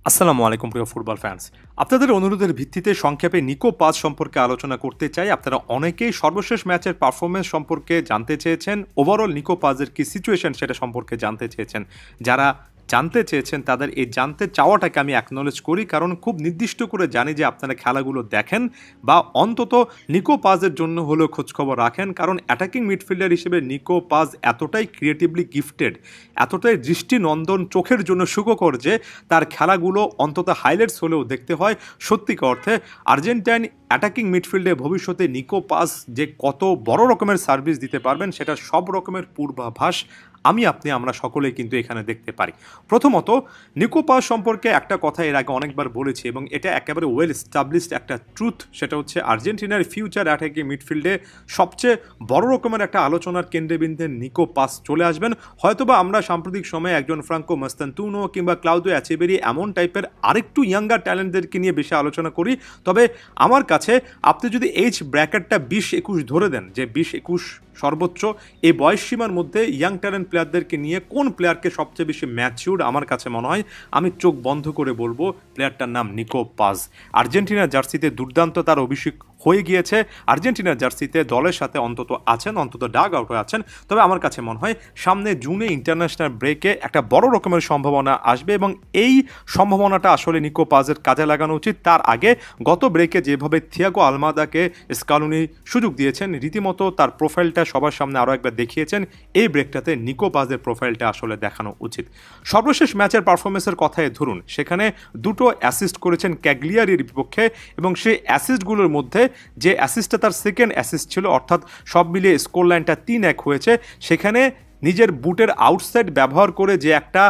আসসালামু আলাইকুম প্রিয় ফুটবল ফ্যান্স। আপনাদের অনুরোধের ভিত্তিতে সংক্ষেপে নিকো পাস সম্পর্কে আলোচনা করতে চাই। আপনারা অনেকেই সর্বশেষ ম্যাচের পারফরমেন্স সম্পর্কে জানতে চেয়েছেন, ওভারঅল নিকো পাসের কি সিচুয়েশন সেটা সম্পর্কে জানতে চেয়েছেন। যারা জানতে চেয়েছেন তাদের এই জানতে চাওয়াটাকে আমি অ্যাকনলেজ করি, কারণ খুব নির্দিষ্ট করে জানি যে আপনারা খেলাগুলো দেখেন বা অন্তত নিকো পাসের জন্য হলেও খোঁজখবর রাখেন, কারণ অ্যাটাকিং মিডফিল্ডার হিসেবে নিকো পাস এতটাই ক্রিয়েটিভলি গিফটেড, এতটাই দৃষ্টিনন্দন, চোখের জন্য সুখকর যে তার খেলাগুলো অন্তত হাইলাইটস হলেও দেখতে হয়। সত্যিকার অর্থে আর্জেন্টাইন অ্যাটাকিং মিডফিল্ডে ভবিষ্যতে নিকো পাস যে কত বড় রকমের সার্ভিস দিতে পারবেন সেটা সব রকমের পূর্বাভাস আমরা সকলেই কিন্তু এখানে দেখতে পারি। প্রথমত নিকো পাস সম্পর্কে একটা কথা এর আগে অনেকবার বলেছি এবং এটা একেবারে ওয়েল এস্টাবলিশড একটা ট্রুথ, সেটা হচ্ছে আর্জেন্টিনার ফিউচার অ্যাটাকিং মিডফিল্ডে সবচেয়ে বড় রকমের একটা আলোচনার কেন্দ্রবিন্দুতে নিকো পাস চলে আসবেন। হয়তোবা আমরা সাম্প্রতিক সময়ে একজন ফ্রাঙ্কো মাস্তান্তুনো কিংবা ক্লাউদিও এচেবেরি এমন টাইপের আরেকটু ইয়াঙ্গার ট্যালেন্টদেরকে নিয়ে বেশি আলোচনা করি, তবে আমার কাছে আপনি যদি এইজ ব্র্যাকেটটা 20-21 ধরে দেন, যে 20-21 সর্বোচ্চ, এই বয়স সীমার মধ্যে ইয়াং ট্যালেন্ট প্লেয়ারদেরকে নিয়ে কোন প্লেয়ারকে সবচেয়ে বেশি ম্যাচিউরড আমার কাছে মনে হয়, আমি চোখ বন্ধ করে বলবো প্লেয়ারটার নাম নিকো পাস। আর্জেন্টিনার জার্সিতে দুর্দান্ত তার অভিষেক হয়ে গিয়েছে, আর্জেন্টিনার জার্সিতে দলের সাথে অন্তত ডাগ আউটে আছেন। তবে আমার কাছে মনে হয় সামনে জুনে ইন্টারন্যাশনাল ব্রেকে একটা বড় রকমের সম্ভাবনা আসবে এবং এই সম্ভাবনাটা আসলে নিকো পাসের কাজে লাগানো উচিত। তার আগে গত ব্রেকে যেভাবে থিয়াগো আলমাদাকে স্কালুনি সুযোগ দিয়েছেন, রীতিমতো তার প্রোফাইলটা সবার সামনে আরও একবার দেখিয়েছেন, এই ব্রেকটাতে নিকো পাসের প্রোফাইলটা আসলে দেখানো উচিত। সর্বশেষ ম্যাচের পারফরমেন্সের কথায় ধরুন, সেখানে দুটো অ্যাসিস্ট করেছেন ক্যাগলিয়ারির বিপক্ষে এবং সেই অ্যাসিস্টগুলোর মধ্যে যে অ্যাসিস্টটা তার সেকেন্ড অ্যাসিস্ট ছিল, অর্থাৎ সব মিলিয়ে স্কোর লাইনটা 3-1 হয়েছে, সেখানে নিজের বুটের আউটসাইড ব্যবহার করে যে একটা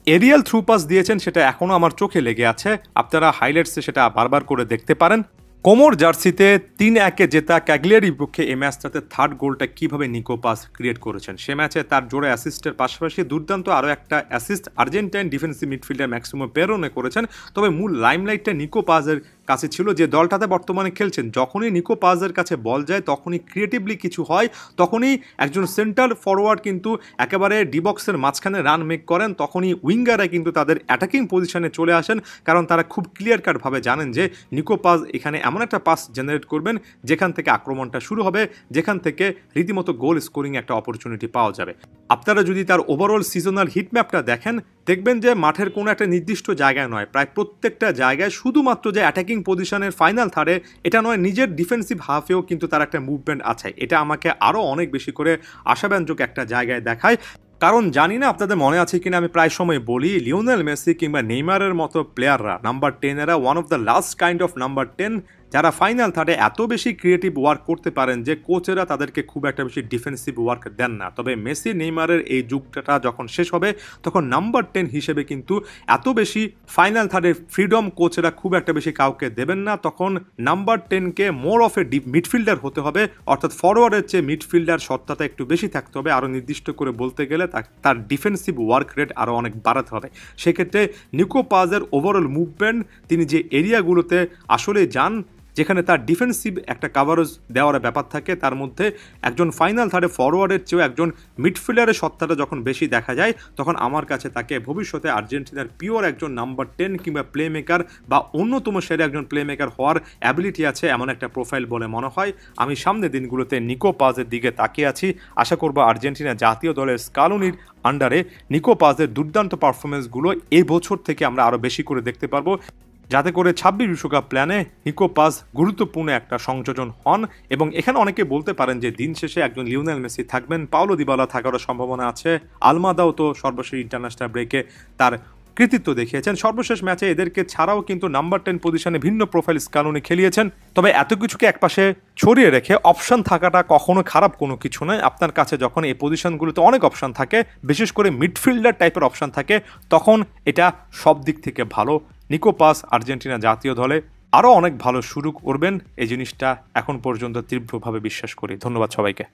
এরিয়াল থ্রু পাস দিয়েছেন সেটা এখনও আমার চোখে লেগে আছে। আপনারা হাইলাইটসে সেটা বারবার করে দেখতে পারেন। কোমোর জার্সিতে 3-1 জেতা ক্যাগলিয়ারির বিপক্ষে এই ম্যাচটাতে থার্ড গোলটা কীভাবে নিকো পাস ক্রিয়েট করেছেন, সে ম্যাচে তার জোড়া অ্যাসিস্টের পাশাপাশি দুর্দান্ত আরও একটা assist Argentine defensive midfielder Maxximo পেরোনে করেছেন। তবে মূল লাইমলাইটটা নিকো পাসের কাছে ছিল, যে দলটাতে বর্তমানে খেলছেন। যখনই নিকো পাসের কাছে বল যায় তখনই ক্রিয়েটিভলি কিছু হয়, তখনই একজন সেন্ট্রাল ফরওয়ার্ড কিন্তু একেবারে ডিবক্সের মাঝখানে রান মেক করেন, তখনই উইঙ্গাররা কিন্তু তাদের অ্যাটাকিং পজিশনে চলে আসেন, কারণ তারা খুব ক্লিয়ার কাটভাবে জানেন যে নিকো পাস এখানে এমন একটা পাস জেনারেট করবেন যেখান থেকে আক্রমণটা শুরু হবে, যেখান থেকে রীতিমতো গোল স্কোরিং একটা অপরচুনিটি পাওয়া যাবে। আপনারা যদি তার ওভারঅল সিজনাল হিটম্যাপটা দেখেন, দেখবেন যে মাঠের কোনো একটা নির্দিষ্ট জায়গায় নয়, প্রায় প্রত্যেকটা জায়গায় শুধুমাত্র যে অ্যাটাকিং পজিশনের ফাইনাল থার্ডে এটা নয়, নিজের ডিফেন্সিভ হাফেও কিন্তু তার একটা মুভমেন্ট আছে। এটা আমাকে আরও অনেক বেশি করে আশাব্যঞ্জক একটা জায়গায় দেখায়, কারণ জানি না আপনাদের মনে আছে কিনা, আমি প্রায় সময় বলি লিওনেল মেসি কিংবা নেইমারের মতো প্লেয়াররা, number 10 one of the last kind of number 10 যারা ফাইনাল থার্ডে এত বেশি ক্রিয়েটিভ ওয়ার্ক করতে পারেন যে কোচেরা তাদেরকে খুব একটা বেশি ডিফেন্সিভ ওয়ার্ক দেন না। তবে মেসি নেইমারের এই যুগটা যখন শেষ হবে তখন নাম্বার 10 হিসেবে কিন্তু এত বেশি ফাইনাল থার্ডের ফ্রিডম কোচেরা খুব একটা বেশি কাউকে দেবেন না। তখন নাম্বার 10কে মোর অফ এ মিডফিল্ডার হতে হবে, অর্থাৎ ফরওয়ার্ডের চেয়ে মিডফিল্ডার সত্তাটা একটু বেশি থাকতে হবে। আরও নির্দিষ্ট করে বলতে গেলে তার ডিফেন্সিভ ওয়ার্ক রেট আরও অনেক বাড়াতে হবে। সেক্ষেত্রে নিকো পাসের ওভারঅল মুভমেন্ট, তিনি যে এরিয়াগুলোতে আসলে যান যেখানে তার ডিফেন্সিভ একটা কাভারেজ দেওয়ার ব্যাপার থাকে, তার মধ্যে একজন ফাইনাল থার্ডে ফরওয়ার্ডের চেয়েও একজন মিডফিল্ডারের সত্তাটা যখন বেশি দেখা যায়, তখন আমার কাছে তাকে ভবিষ্যতে আর্জেন্টিনার পিওর একজন নাম্বার 10 কিংবা প্লে মেকার বা অন্যতম সেরা একজন প্লে মেকার হওয়ার অ্যাবিলিটি আছে এমন একটা প্রোফাইল বলে মনে হয়। আমি সামনের দিনগুলোতে নিকো পাসের দিকে তাকিয়ে আছি। আশা করব আর্জেন্টিনা জাতীয় দলের স্কালুনির আন্ডারে নিকো পাসের দুর্দান্ত পারফরমেন্সগুলো এই বছর থেকে আমরা আরও বেশি করে দেখতে পারবো, যাতে করে 26 বিশ্বকাপ প্ল্যানে নিকো পাস গুরুত্বপূর্ণ একটা সংযোজন হন। এবং এখানে অনেকে বলতে পারেন যে দিন শেষে একজন লিওনেল মেসি থাকবেন, পাওলো দিবালা থাকারও সম্ভাবনা আছে, আলমাদাও তো সর্বশেষ ইন্টারন্যাশনাল ব্রেকে তার কৃতিত্ব দেখিয়েছেন। সর্বশেষ ম্যাচে এদেরকে ছাড়াও কিন্তু নাম্বার 10 পজিশনে ভিন্ন প্রোফাইল স্কালুনি খেলিয়েছেন। তবে এত কিছুকে একপাশে ছড়িয়ে রেখে অপশান থাকাটা কখনো খারাপ কোনো কিছু নয়। আপনার কাছে যখন এই পজিশনগুলোতে অনেক অপশান থাকে, বিশেষ করে মিডফিল্ডার টাইপের অপশান থাকে, তখন এটা সব দিক থেকে ভালো। নিকো পাস আর্জেন্টিনা জাতীয় দলে আরও অনেক ভালো শুরু করবেন, এই জিনিসটা এখন পর্যন্ত তীব্রভাবে বিশ্বাস করি। ধন্যবাদ সবাইকে।